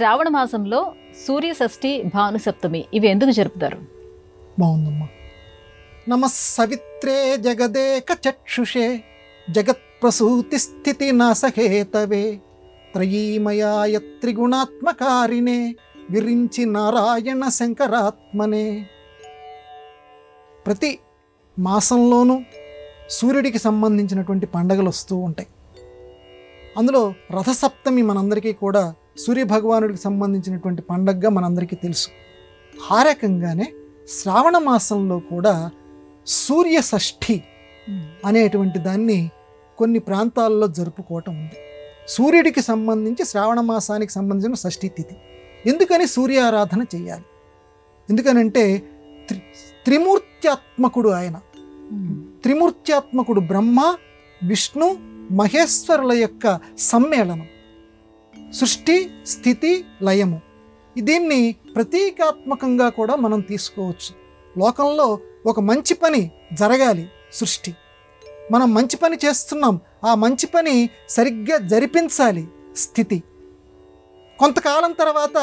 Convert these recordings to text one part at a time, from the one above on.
శ్రావణ మాసంలో సూర్య షష్ఠి భాను సప్తమి ఇవి ఎందుకు జరుపుతారు? బాగుందమ్మా. నమ సవిత్రే జగదేక చక్షుషే జగత్ ప్రసూతి స్థితి నాసహేతవే త్రయీమయాయ త్రిగుణాత్మకారిణే విరించి నారాయణ శంకరాత్మనే. ప్రతి మాసంలోనూ సూర్యుడికి సంబంధించినటువంటి పండగలు వస్తూ ఉంటాయి. అందులో రథసప్తమి మనందరికీ కూడా సూర్యభగవానుడికి సంబంధించినటువంటి పండగగా మనందరికీ తెలుసు. ఆ రకంగానే శ్రావణ మాసంలో కూడా సూర్య షష్ఠి అనేటువంటి దాన్ని కొన్ని ప్రాంతాల్లో జరుపుకోవటం ఉంది. సూర్యుడికి సంబంధించి శ్రావణ మాసానికి సంబంధించిన షష్ఠి తిథి. ఎందుకని సూర్య ఆరాధన చేయాలి? ఎందుకనంటే త్రిమూర్త్యాత్మకుడు ఆయన. త్రిమూర్త్యాత్మకుడు బ్రహ్మ, విష్ణు, మహేశ్వరుల యొక్క సమ్మేళనం. సృష్టి, స్థితి, లయము. దీన్ని ప్రతీకాత్మకంగా కూడా మనం తీసుకోవచ్చు. లోకంలో ఒక మంచి పని జరగాలి, సృష్టి. మనం మంచి పని చేస్తున్నాం, ఆ మంచి పని సరిగ్గా జరిపించాలి, స్థితి. కొంతకాలం తర్వాత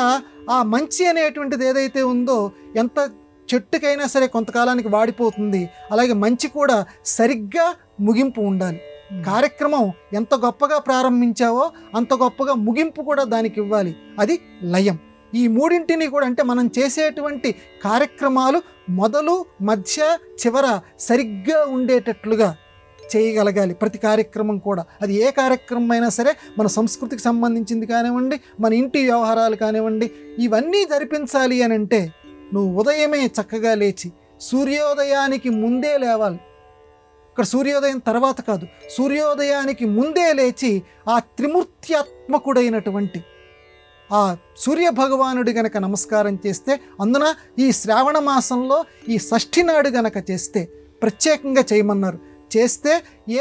ఆ మంచి అనేటువంటిది ఏదైతే ఉందో ఎంత చెట్టుకైనా సరే కొంతకాలానికి వాడిపోతుంది. అలాగే మంచి కూడా సరిగ్గా ముగింపు ఉండాలి. కార్యక్రమం ఎంత గొప్పగా ప్రారంభించావో అంత గొప్పగా ముగింపు కూడా దానికి ఇవ్వాలి. అది లయం. ఈ మూడింటిని కూడా అంటే మనం చేసేటువంటి కార్యక్రమాలు మొదలు, మధ్య, చివర సరిగ్గా ఉండేటట్లుగా చేయగలగాలి. ప్రతి కార్యక్రమం కూడా, అది ఏ కార్యక్రమం అయినా సరే, మన సంస్కృతికి సంబంధించింది కానివ్వండి, మన ఇంటి వ్యవహారాలు కానివ్వండి, ఇవన్నీ జరిపించాలి అని అంటే నువ్వు ఉదయమే చక్కగా లేచి సూర్యోదయానికి ముందే లేవాలి. ఇక్కడ సూర్యోదయం తర్వాత కాదు, సూర్యోదయానికి ముందే లేచి ఆ త్రిమూర్త్యాత్మకుడైనటువంటి ఆ సూర్యభగవానుడి గనక నమస్కారం చేస్తే, అందున ఈ శ్రావణ మాసంలో ఈ షష్ఠి నాడు గనక చేస్తే, ప్రత్యేకంగా చేయమన్నారు, చేస్తే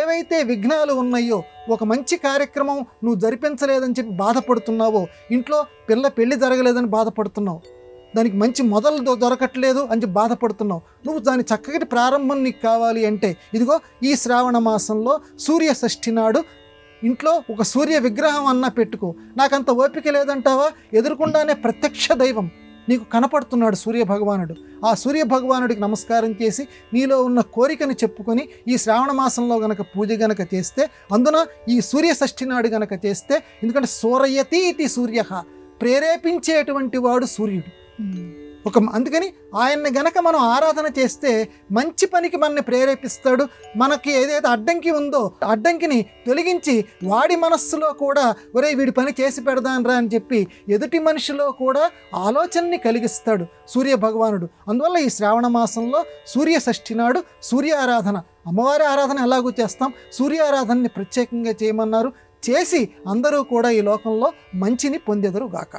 ఏవైతే విఘ్నాలు ఉన్నాయో, ఒక మంచి కార్యక్రమం నువ్వు జరిపించలేదని చెప్పి బాధపడుతున్నావో, ఇంట్లో పెళ్ళి జరగలేదని బాధపడుతున్నావు, దానికి మంచి మొదలు దొరకట్లేదు అని చెప్పి బాధపడుతున్నావు, నువ్వు దాని చక్కటి ప్రారంభం నీకు కావాలి అంటే ఇదిగో ఈ శ్రావణ మాసంలో సూర్య షష్ఠి నాడు ఇంట్లో ఒక సూర్య విగ్రహం అన్నా పెట్టుకో. నాకంత ఓపిక లేదంటావా? ఎదురుకుండానే ప్రత్యక్ష దైవం నీకు కనపడుతున్నాడు సూర్య భగవానుడు. ఆ సూర్య భగవానుడికి నమస్కారం చేసి నీలో ఉన్న కోరికను చెప్పుకొని ఈ శ్రావణ మాసంలో గనక పూజ గనక చేస్తే, అందున ఈ సూర్య షష్ఠి నాడు గనక చేస్తే, ఎందుకంటే సూరయతి ఇది సూర్య, ప్రేరేపించేటువంటి వాడు సూర్యుడు. అందుకని ఆయన్ని గనక మనం ఆరాధన చేస్తే మంచి పనికి మనని ప్రేరేపిస్తాడు. మనకి ఏదైతే అడ్డంకి ఉందో అడ్డంకిని తొలగించి వాడి మనస్సులో కూడా ఒరే వీడి పని చేసి పెడదానరా అని చెప్పి ఎదుటి మనిషిలో కూడా ఆలోచనని కలిగిస్తాడు సూర్య భగవానుడు. అందువల్ల ఈ శ్రావణ మాసంలో సూర్య షష్ఠి నాడు సూర్య ఆరాధన, అమ్మవారి ఆరాధన ఎలాగూ చేస్తాం, సూర్య ఆరాధనని ప్రత్యేకంగా చేయమన్నారు. చేసి అందరూ కూడా ఈ లోకంలో మంచిని పొందెదరు గాక.